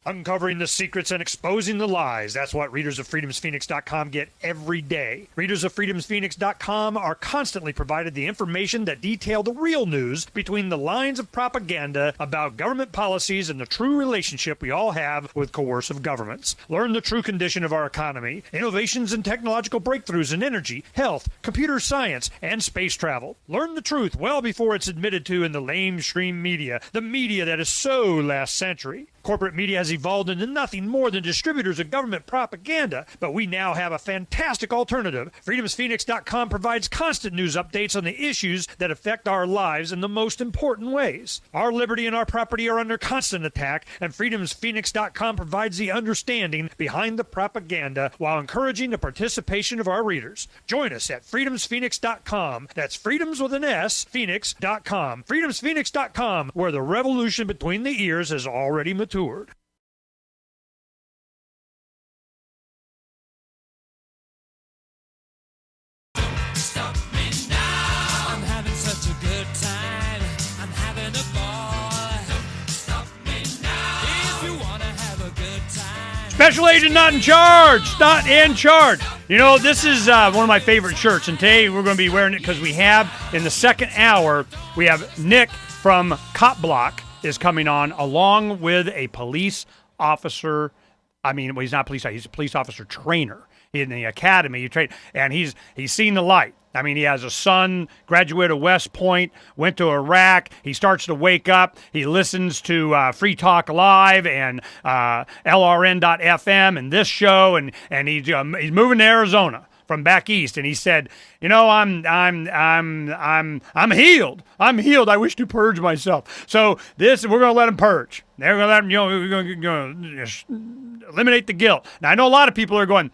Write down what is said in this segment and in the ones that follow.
Uncovering the secrets and exposing the lies. That's what readers of freedomsphoenix.com get every day. Readers of freedomsphoenix.com are constantly provided the information that detail the real news between the lines of propaganda about government policies and the true relationship we all have with coercive governments. Learn the true condition of our economy, innovations and technological breakthroughs in energy, health, computer science, and space travel. Learn the truth well before it's admitted to in the lamestream media, the media that is so last century. Corporate media has evolved into nothing more than distributors of government propaganda, but we now have a fantastic alternative. FreedomsPhoenix.com provides constant news updates on the issues that affect our lives in the most important ways. Our liberty and our property are under constant attack, and FreedomsPhoenix.com provides the understanding behind the propaganda while encouraging the participation of our readers. Join us at FreedomsPhoenix.com. That's freedoms with an S, Phoenix.com. FreedomsPhoenix.com, where the revolution between the ears has already matured. Stop me now. I'm having such a good time. I'm having a ball. Stop me now. If you want to have a good time. Special Agent Not in Charge. Not in charge. You know, this is one of my favorite shirts, and today we're going to be wearing it because we have, in the second hour, we have Nick from Cop Block is coming on, along with a police officer. I mean, well, he's not a police officer. He's a police officer trainer in the academy. And he's seen the light. I mean, he has a son, graduated West Point, went to Iraq. He starts to wake up. He listens to Free Talk Live and LRN.FM and this show, and he's moving to Arizona from back east, and he said, "You know, I'm healed. I'm healed. I wish to purge myself." So we're going to let him purge. They're going to let him. We're going to eliminate the guilt. Now I know a lot of people are going,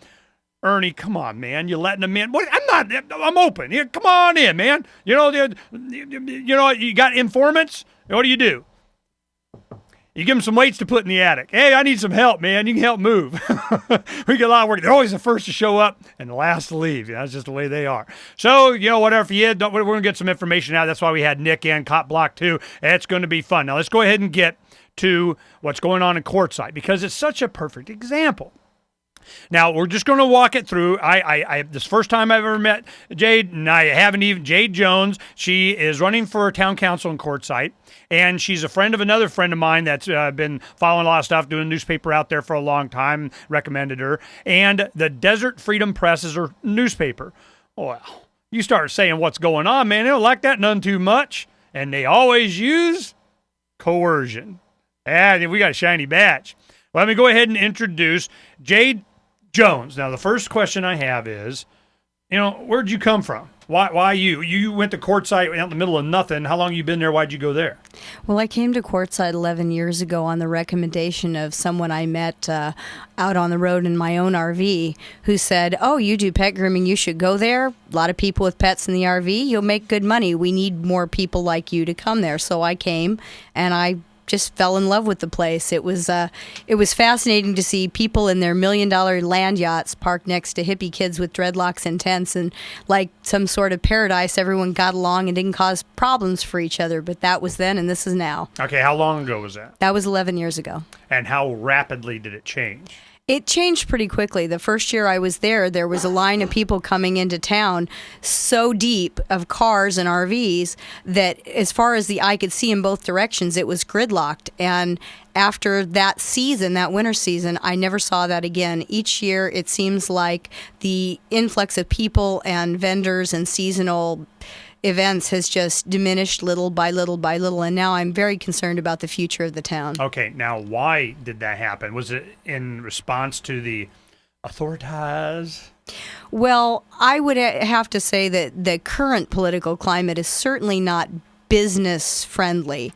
"Ernie, come on, man, you letting him in?" What? I'm open. Here, come on in, man. You know, you got informants. What do? You give them some weights to put in the attic. Hey, I need some help, man. You can help move. We get a lot of work. They're always the first to show up and the last to leave. That's just the way they are. So, whatever. If you did, we're going to get some information out. That's why we had Nick and Cop Block too. It's going to be fun. Now, let's go ahead and get to what's going on in courtside because it's such a perfect example. Now, we're just going to walk it through. This first time I've ever met Jade, and I haven't even, Jade Jones. She is running for town council in Quartzsite, and she's a friend of another friend of mine that's been following a lot of stuff, doing newspaper out there for a long time, recommended her. And the Desert Freedom Press is her newspaper. Well, you start saying what's going on, man. They don't like that none too much, and they always use coercion. We got a shiny badge. Let me go ahead and introduce Jade Jones. Now, the first question I have is, where'd you come from? Why you? You went to Quartzsite out in the middle of nothing. How long you been there? Why'd you go there? Well, I came to Quartzsite 11 years ago on the recommendation of someone I met out on the road in my own RV who said, "Oh, you do pet grooming. You should go there. A lot of people with pets in the RV. You'll make good money. We need more people like you to come there." So I came, and I just fell in love with the place. It was fascinating to see people in their $1 million land yachts parked next to hippie kids with dreadlocks and tents, and like some sort of paradise, everyone got along and didn't cause problems for each other. But that was then, and this is now. Okay, how long ago was that? That was 11 years ago. And how rapidly did it change? It changed pretty quickly. The first year I was there was a line of people coming into town so deep of cars and RVs that as far as the eye could see in both directions, it was gridlocked. And after that season, that winter season, I never saw that again. Each year, it seems like the influx of people and vendors and seasonal events has just diminished little by little by little, and now I'm very concerned about the future of the town. Okay, now why did that happen? Was it in response to the authorities? Well, I would have to say that the current political climate is certainly not business friendly.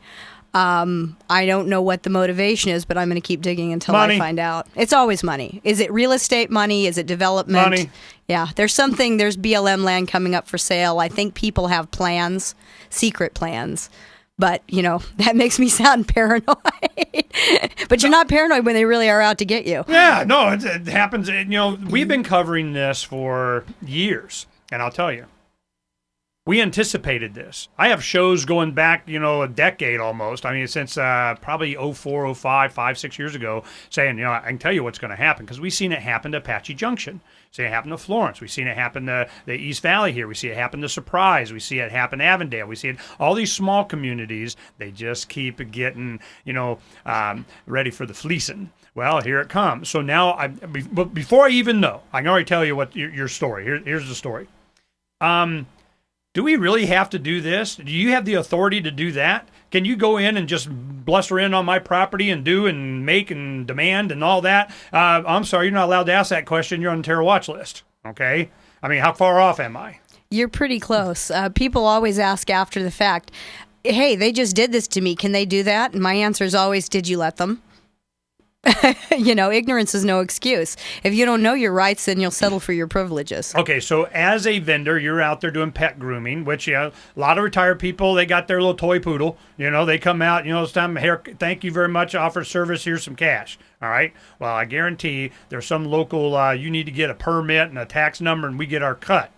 I don't know what the motivation is, but I'm going to keep digging until I find out. It's always money. Is it real estate money? Is it development? Money. Yeah, there's BLM land coming up for sale. I think people have plans, secret plans. But, that makes me sound paranoid. But you're not paranoid when they really are out to get you. Yeah, no, it happens. We've been covering this for years, and I'll tell you, We anticipated this. I have shows going back, a decade almost. I mean, since probably 04, 05, 5, 6 years ago, saying, I can tell you what's going to happen because we've seen it happen to Apache Junction. We've seen it happen to Florence. We've seen it happen to the East Valley here. We see it happen to Surprise. We see it happen to Avondale. We see it, all these small communities, they just keep getting, ready for the fleecing. Well, here it comes. So now, before I even know, I can already tell you what your story. Here's the story. Do we really have to do this? Do you have the authority to do that? Can you go in and just bluster in on my property and do and make and demand and all that? I'm sorry, you're not allowed to ask that question. You're on the terror watch list. Okay? I mean, how far off am I? You're pretty close. People always ask after the fact, hey, they just did this to me. Can they do that? And my answer is always, did you let them? Ignorance is no excuse. If you don't know your rights, then you'll settle for your privileges. Okay, so as a vendor, you're out there doing pet grooming, which, a lot of retired people, they got their little toy poodle. They come out, it's time, here, thank you very much, offer service, here's some cash. All right? Well, I guarantee there's some local, you need to get a permit and a tax number, and we get our cut.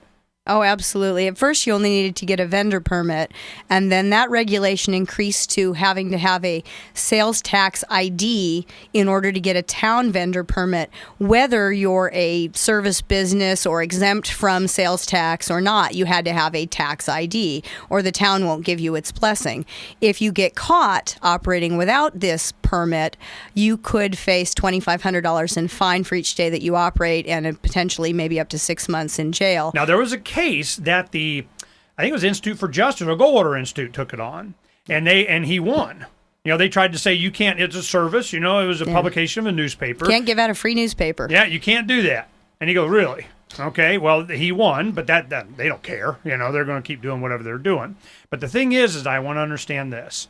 Oh, absolutely. At first, you only needed to get a vendor permit, and then that regulation increased to having to have a sales tax ID in order to get a town vendor permit, whether you're a service business or exempt from sales tax or not. You had to have a tax ID, or the town won't give you its blessing. If you get caught operating without this permit, you could face $2,500 in fine for each day that you operate, and potentially maybe up to 6 months in jail. Now, there was a case that I think it was Institute for Justice or Goldwater Institute took it on, and he won. They tried to say you can't. It's a service. It was a publication of a newspaper. Can't give out a free newspaper. Yeah, you can't do that. And he goes, really? Okay, well, he won, but that they don't care. They're going to keep doing whatever they're doing. But the thing is I want to understand this.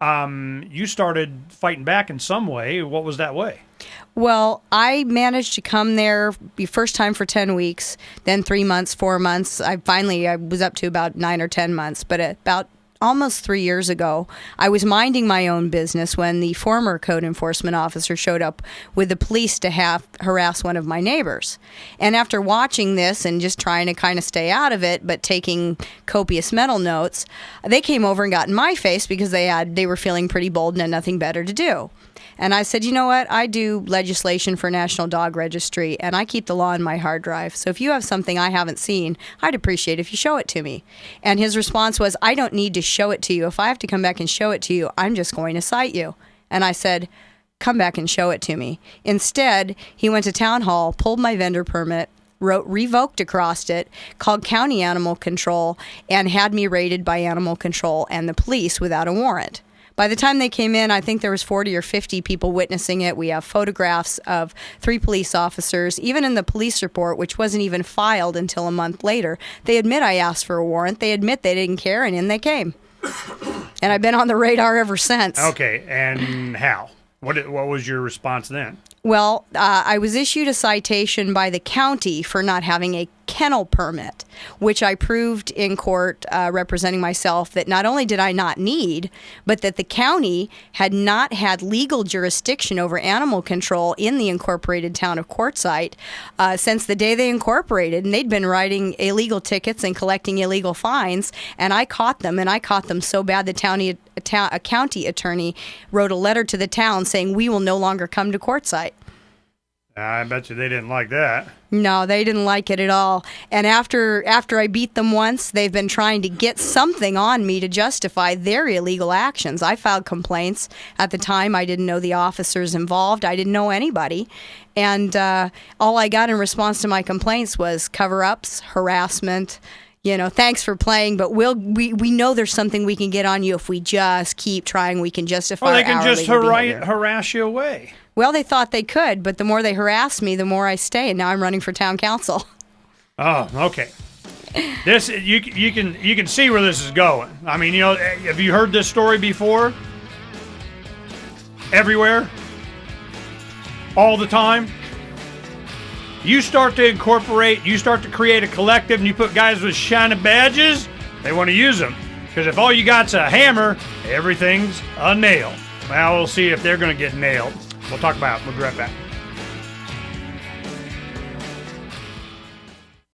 You started fighting back in some way. What was that way? Well, I managed to come there the first time for 10 weeks, then 3 months, 4 months. I was up to about 9 or 10 months, but about almost 3 years ago, I was minding my own business when the former code enforcement officer showed up with the police to harass one of my neighbors. And after watching this and just trying to kind of stay out of it, but taking copious mental notes, they came over and got in my face because they were feeling pretty bold and had nothing better to do. And I said, you know what? I do legislation for National Dog Registry, and I keep the law in my hard drive. So if you have something I haven't seen, I'd appreciate if you show it to me. And his response was, I don't need to show it to you. If I have to come back and show it to you, I'm just going to cite you. And I said, come back and show it to me. Instead, he went to town hall, pulled my vendor permit, wrote revoked across it, called county animal control, and had me raided by animal control and the police without a warrant. By the time they came in, I think there was 40 or 50 people witnessing it. We have photographs of 3 police officers. Even in the police report, which wasn't even filed until a month later, they admit I asked for a warrant. They admit they didn't care, and in they came. And I've been on the radar ever since. Okay, and how? What was your response then? Well, I was issued a citation by the county for not having a kennel permit, which I proved in court representing myself that not only did I not need, but that the county had not had legal jurisdiction over animal control in the incorporated town of Quartzsite since the day they incorporated. And they'd been writing illegal tickets and collecting illegal fines, and I caught them so bad a county attorney wrote a letter to the town saying, we will no longer come to Quartzsite. I bet you they didn't like that. No, they didn't like it at all. And after I beat them once, they've been trying to get something on me to justify their illegal actions. I filed complaints. At the time, I didn't know the officers involved. I didn't know anybody. And all I got in response to my complaints was cover-ups, harassment. Thanks for playing, but we know there's something we can get on you if we just keep trying. We can justify our Well, they can just legal behavior. harass you away. Well, they thought they could, but the more they harassed me, the more I stay, and now I'm running for town council. Oh, okay. This you can see where this is going. I mean, have you heard this story before? Everywhere, all the time. You start to incorporate, you start to create a collective, and you put guys with shiny badges. They want to use them because if all you got's a hammer, everything's a nail. Well, we'll see if they're going to get nailed. We'll talk about it. We'll be right back.